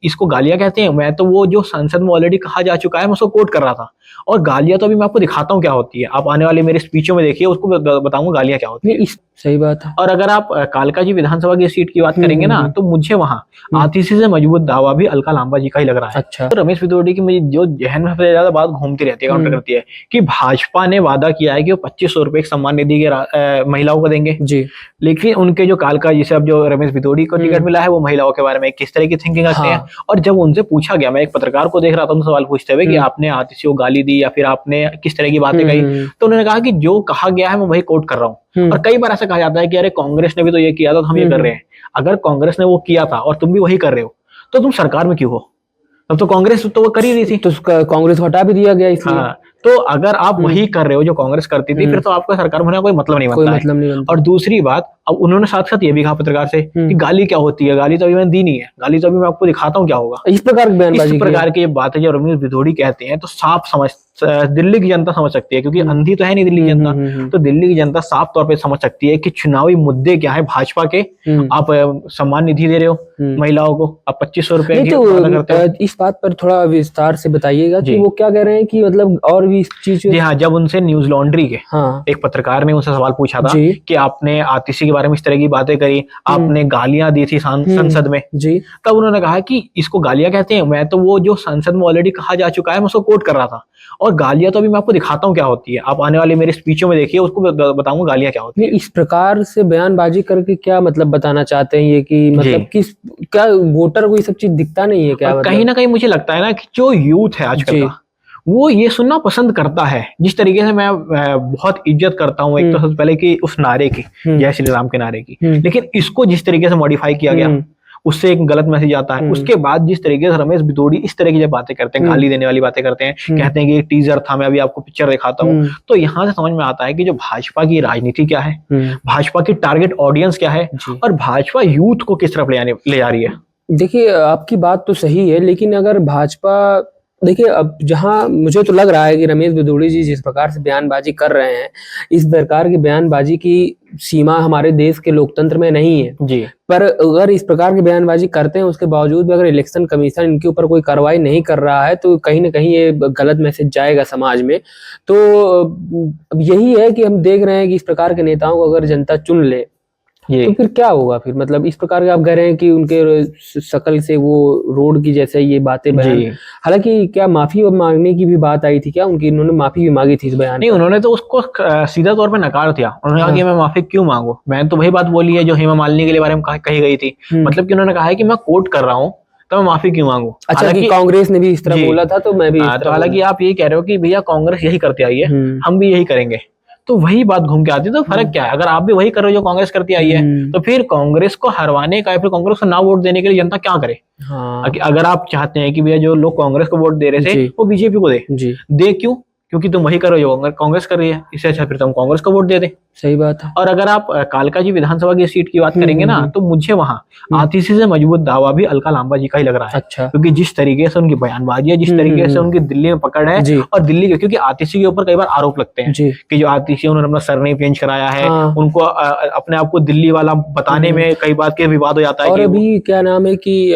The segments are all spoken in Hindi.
इसको गालियाँ कहते हैं। मैं तो वो जो संसद में ऑलरेडी कहा जा चुका है, मैं उसको कोट कर रहा था। और गालियाँ तो अभी मैं आपको दिखाता हूँ क्या होती है। आप आने वाले मेरे स्पीचों में देखिए, उसको बताऊँगा गालियाँ क्या होती नहीं है। इस सही बात है। और अगर आप कालका जी विधानसभा की सीट की बात करेंगे ना, तो मुझे वहाँ आतिशी से मजबूत दावा भी अलका लांबा जी का ही लग रहा है। अच्छा। तो रमेश भिदोड़ी की मुझे जो जहन में सबसे ज्यादा बात घूमती रहती है, काउंटर करती है कि भाजपा ने वादा किया है कि वो 2500 रुपए एक सम्मान निधि के महिलाओं को देंगे। जी। लेकिन उनके जो कालका जी से अब जो रमेश भिदोड़ी को टिकट मिला है, वो महिलाओं के बारे में किस तरह की थिंकिंग रखते हैं। और जब उनसे पूछा गया, मैं एक पत्रकार को देख रहा था उनसे सवाल पूछते हुए कि आपने आतिशी को गाली दी या फिर आपने किस तरह की बातें कही, तो उन्होंने कहा कि जो कहा गया है मैं वही कोट कर रहा हूँ। और कई बार ऐसा कहा जाता है कि अरे कांग्रेस ने भी तो ये किया था, तो हम ये कर रहे हैं। अगर कांग्रेस ने वो किया था और तुम भी वही कर रहे हो, तो तुम सरकार में क्यों हो? तब तो कांग्रेस तो वो कर ही रही थी। तो कांग्रेस को हटा भी दिया गया इसलिए। हाँ, तो अगर आप वही कर रहे हो जो कांग्रेस करती थी, फिर तो आपका सरकार में होने का कोई मतलब नहीं बनता है। और दूसरी बात, अब उन्होंने साथ साथ ये भी कहा पत्रकार से कि गाली क्या होती है, गाली तो अभी मैंने दी नहीं है, गाली तो अभी मैं आपको दिखाता हूँ क्या होगा। इस प्रकार की बयानबाजी, इस प्रकार की बातें जब रमेश भिदोड़ी कहते हैं तो साफ समझ दिल्ली की जनता समझ सकती है, क्योंकि अंधी तो है नहीं दिल्ली की जनता। तो दिल्ली की जनता साफ तौर पे समझ सकती है कि चुनावी मुद्दे क्या है भाजपा के। आप सम्मान निधि दे रहे हो महिलाओं को, आप 2500 रुपए की वादा करते हो। इस बात पर थोड़ा विस्तार से बताइएगा कि वो क्या कह रहे हैं कि मतलब और भी इस चीज। जी हाँ, जब उनसे न्यूज लॉन्ड्री के एक पत्रकार ने उनसे सवाल पूछा था कि आपने आतिशी के बारे में इस तरह की बातें करी, आपने गालियां दी थी संसद में, तब उन्होंने कहा कि इसको गालियां कहते हैं। मैं तो वो जो संसद में ऑलरेडी कहा जा चुका है, मैं उसको कोट कर रहा था। और गालियां तो अभी मैं आपको दिखाता हूँ क्या होती है। आप आने वाले मेरे स्पीचों में देखिए, उसको बताऊंगा गालियां क्या होती है। इस प्रकार से बयानबाजी करके क्या मतलब बताना चाहते हैं ये कि मतलब किस क्या वोटर को ये सब चीज दिखता नहीं है क्या? कहीं ना कहीं मुझे लगता है ना कि जो यूथ है आजकल का, वो ये सुनना पसंद करता है। जिस तरीके से मैं बहुत इज्जत करता हूँ एक तो सबसे पहले कि उस नारे की, जय श्री राम के नारे की, लेकिन इसको जिस तरीके से मॉडिफाई किया गया, उससे एक गलत मैसेज आता है। उसके बाद जिस तरीके से रमेश भिदोड़ी इस तरह की जब बातें करते हैं, गाली देने वाली बातें करते हैं, कहते हैं कि एक टीजर था, मैं अभी आपको पिक्चर दिखाता हूँ, तो यहाँ से समझ में आता है कि जो भाजपा की राजनीति क्या है, भाजपा की टारगेट ऑडियंस क्या है, और भाजपा यूथ को किस तरफ ले जा रही है। देखिए आपकी बात तो सही है, लेकिन अगर भाजपा, देखिए अब जहां मुझे तो लग रहा है कि रमेश भिदोड़ी जी जिस प्रकार से बयानबाजी कर रहे हैं, इस प्रकार की बयानबाजी की सीमा हमारे देश के लोकतंत्र में नहीं है जी। पर अगर इस प्रकार की बयानबाजी करते हैं, उसके बावजूद भी अगर इलेक्शन कमीशन इनके ऊपर कोई कार्रवाई नहीं कर रहा है, तो कहीं ना कहीं ये गलत मैसेज जाएगा समाज में। तो अब यही है कि हम देख रहे हैं कि इस प्रकार के नेताओं को अगर जनता चुन ले तो फिर क्या होगा। फिर मतलब इस प्रकार के आप कह रहे हैं कि उनके शकल से वो रोड की जैसे ये बातें बयान, हालांकि क्या माफी मांगने की भी बात आई थी क्या उनकी? इन्होंने माफी भी मांगी थी इस बयान? नहीं, उन्होंने तो उसको सीधा तौर पे नकार दिया। उन्होंने कहा कि मैं माफी क्यों मांगू, मैंने तो वही बात बोली है जो हेमा मालिनी के बारे में कही गई थी। मतलब कि उन्होंने कहा है कि मैं कोट कर रहा हूँ, तो मैं माफी क्यों मांगू। अच्छा, कि कांग्रेस ने भी इस तरह बोला था तो मैं भी इस तरह। हालांकि आप यही कह रहे हो कि भैया कांग्रेस यही करती आई है, हम भी यही करेंगे, तो वही बात घूम के आती है। तो फर्क क्या है, अगर आप भी वही कर रहे हो जो कांग्रेस करती आई है, तो फिर कांग्रेस को हरवाने का या फिर कांग्रेस को ना वोट देने के लिए जनता क्या करे। अगर आप चाहते हैं कि भैया जो लोग कांग्रेस को वोट दे रहे थे वो बीजेपी को दे क्यों? क्योंकि तुम वही कर रहे हो जो कांग्रेस कर रही है, इससे अच्छा फिर तुम कांग्रेस को वोट दे दे। सही बात है। और अगर आप कालका जी विधानसभा की सीट की बात करेंगे ना, तो मुझे वहां आतिशी से मजबूत दावा भी अलका लांबा जी का ही लग रहा है। अच्छा। क्योंकि जिस तरीके से उनकी बयानबाजी है, जिस तरीके से उनकी दिल्ली में पकड़ है, और दिल्ली के, क्योंकि आतिशी के ऊपर कई बार आरोप लगते हैं कि जो आतिशी उन्होंने अपना सरनेम चेंज कराया है, उनको अपने आप को दिल्ली वाला बताने में कई बार के विवाद हो जाता है। और अभी क्या नाम है कि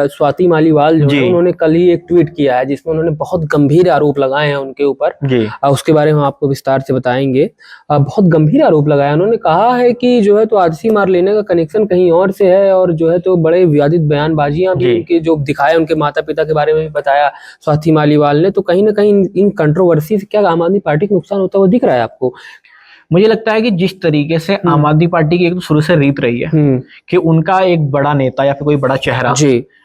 स्वाति मालीवाल जो है, उन्होंने कल ही एक ट्वीट किया है जिसमें उन्होंने बहुत गंभीर आरोप लगाए हैं उनके ऊपर। उसके बारे में हम आपको विस्तार से बताएंगे। बहुत गंभीर आरोप लगाया उन्होंने, कहा है कि जो है तो आतिशी मार लेने का कनेक्शन कहीं और से है, और जो है तो बड़े विवादित बयानबाजियां भी उनके जो दिखाए, उनके माता पिता के बारे में भी बताया स्वाति मालीवाल ने। तो कहीं ना कहीं इन कंट्रोवर्सी से क्या आम आदमी पार्टी को नुकसान होता हुआ दिख रहा है आपको? मुझे लगता है कि जिस तरीके से आम आदमी पार्टी की एक तो शुरू से रीत रही है कि उनका एक बड़ा नेता या फिर कोई बड़ा चेहरा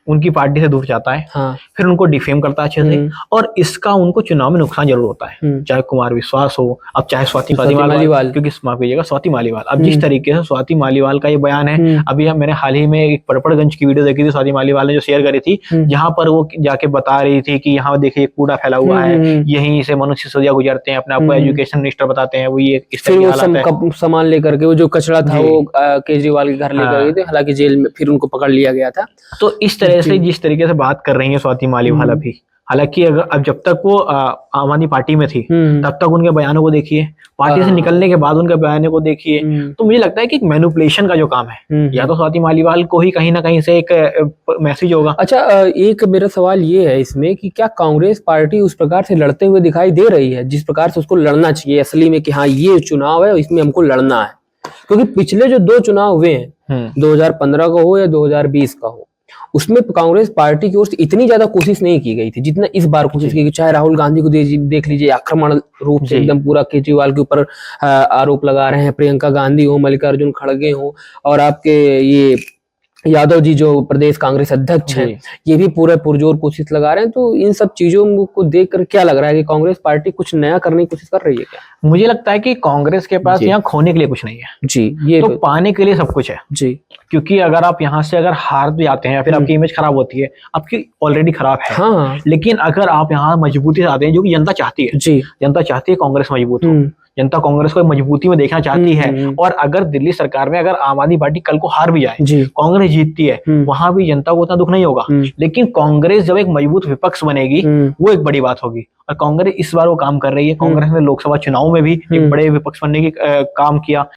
उनकी पार्टी से दूर जाता है, फिर उनको डिफेम करता है अच्छे से, और इसका उनको चुनाव में नुकसान जरूर होता है, चाहे कुमार विश्वास हो, अब चाहे स्वाति मालीवाल, क्योंकि माफ कीजिएगा स्वाति मालीवाल। अब जिस तरीके से स्वाति मालीवाल का ये बयान है, अभी मैंने हाल ही में एक परपड़गंज की वीडियो देखी थी, स्वाति मालीवाल ने जो शेयर करी थी, जहां पर वो जाके बता रही थी कि यहाँ देखिए कूड़ा फैला हुआ है, यहीं से मनुष्य सिसोदिया गुजरते हैं, अपने आप को एजुकेशन मिनिस्टर बताते हैं, वो ये इस तरह की हालत है। सामान लेकर के वो जो कचरा था वो केजरीवाल के घर लेकर गए थे, हालांकि जेल में फिर उनको पकड़ लिया गया था। तो इस तरह से जिस तरीके से बात कर रही है स्वाति मालीवाल अभी, हालांकि अगर अब जब तक वो आम आदमी पार्टी में थी तब तक उनके बयानों को देखिए, पार्टी से निकलने के बाद उनके बयानों को देखिए, तो मुझे लगता है कि मैनिपुलेशन का जो काम है या तो स्वाति मालीवाल को ही कहीं ना कहीं से एक मैसेज होगा। अच्छा, एक मेरा सवाल ये है इसमें कि क्या कांग्रेस पार्टी उस प्रकार से लड़ते हुए दिखाई दे रही है जिस प्रकार से उसको लड़ना चाहिए असली में, कि हाँ ये चुनाव है और इसमें हमको लड़ना है? क्योंकि पिछले जो 2 चुनाव हुए हैं 2015 का हो या 2020 का हो, उसमें कांग्रेस पार्टी की ओर से इतनी ज्यादा कोशिश नहीं की गई थी जितना इस बार कोशिश की गई। चाहे राहुल गांधी को देख लीजिए, आक्रमण रूप से एकदम पूरा केजरीवाल के ऊपर आरोप लगा रहे हैं, प्रियंका गांधी हो, मल्लिकार्जुन खड़गे हो, और आपके ये यादव जी जो प्रदेश कांग्रेस अध्यक्ष हैं, ये भी पूरे पुरजोर कोशिश लगा रहे हैं। तो इन सब चीजों को देखकर क्या लग रहा है कि कांग्रेस पार्टी कुछ नया करने की कोशिश कर रही है क्या? मुझे लगता है कि कांग्रेस के पास यहाँ खोने के लिए कुछ नहीं है जी, ये तो पाने के लिए सब कुछ है जी। क्योंकि अगर आप यहाँ से अगर हार भी जाते हैं या फिर आपकी इमेज खराब होती है, आपकी ऑलरेडी खराब है। हाँ। लेकिन अगर आप यहाँ मजबूती से आते हैं, जो कि जनता चाहती है जी, जनता चाहती है कांग्रेस मजबूत हो, जनता कांग्रेस को मजबूती में देखना चाहती है। और अगर दिल्ली सरकार में अगर आम आदमी पार्टी कल को हार भी जाए, कांग्रेस जीतती है, वहां भी जनता को उतना दुख नहीं होगा। लेकिन कांग्रेस जब एक मजबूत विपक्ष बनेगी, वो एक बड़ी बात होगी। और कांग्रेस इस बार वो काम कर रही है। कांग्रेस ने लोकसभा चुनाव में भी एक बड़े विपक्ष बनने की काम किया।